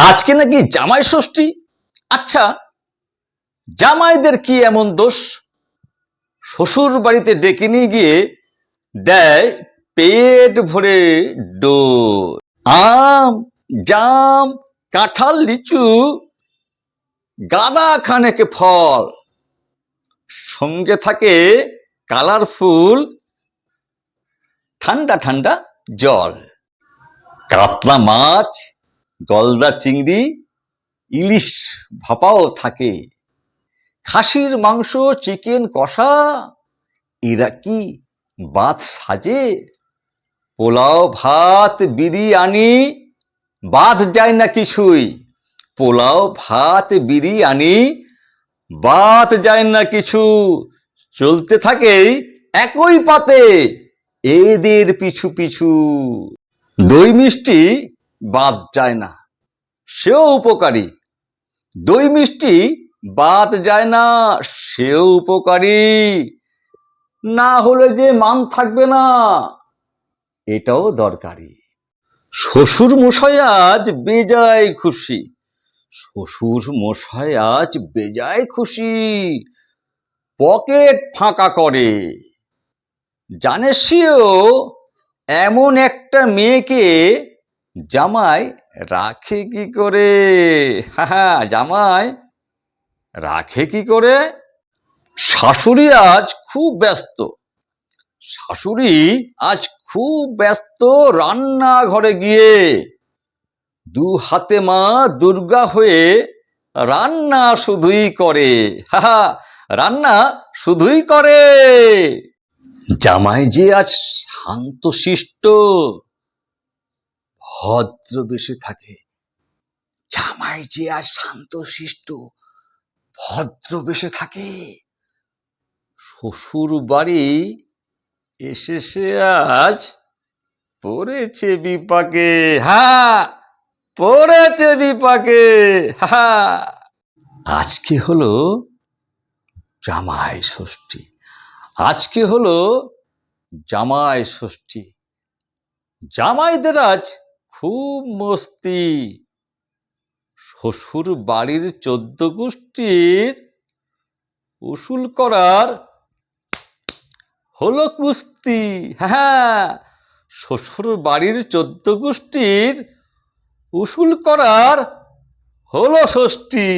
আজকে নাকি জামাই ষষ্ঠী। আচ্ছা, জামাইদের কি এমন দোষ? শ্বশুর বাড়িতে ডেকে নিয়ে গিয়ে দেয় পেট ভরে ডোর। আম, জাম, কাঁঠাল, লিচু, গাদা খানেক ফল, সঙ্গে থাকে কালারফুল ঠান্ডা ঠান্ডা জল। কাতলা মাছ, গলদা চিংড়ি, ইলিশ ভাপাও থাকে, খাসির মাংস, চিকেন কষা। এরা কি বাত সাজে? পোলাও ভাত বিরিয়ানি বাদ যায় না কিছুই। পোলাও ভাত বিরিয়ানি বাদ যায় না কিছু। চলতে থাকে একই পাতে এদের পিছু পিছু। দই মিষ্টি বাদ যায় না, সেও উপকারী। দই মিষ্টি বাদ যায় না, সেও উপকারী। না হলে যে মান থাকবে না, এটাও দরকারি। শ্বশুর মশাই আজ বেজায় খুশি। শ্বশুর মশাই আজ বেজায় খুশি। পকেট ফাঁকা করে। জানে সেও এমন একটা মেয়েকে জামাই রাখে কি করে। জামাই রাখে কি করে? শাশুড়ি আজ খুব ব্যস্ত। শাশুড়ি আজ খুব ব্যস্ত রান্নাঘরে গিয়ে। দু হাতে মা দুর্গা হয়ে রান্না শুধুই করে। রান্না শুধুই করে। জামাই যে আজ শান্তশিষ্ট, ভদ্র বেশে থাকে। জামাই যে আজ শান্তশিষ্ট, ভদ্র বেশে থাকে। শ্বশুর বাড়ি এসে সে আজ পড়েছে বিপাকে। পড়েছে বিপাকে। আজকে হলো জামাই ষষ্ঠী। আজকে হলো জামাই ষষ্ঠী। জামাইদের আজ খুব মস্তি। শ্বশুর বাড়ির 14 গোষ্ঠীর উসুল করার হলো কুস্তি। শ্বশুর বাড়ির 14 গোষ্ঠীর উসুল করার হলো ষষ্ঠী।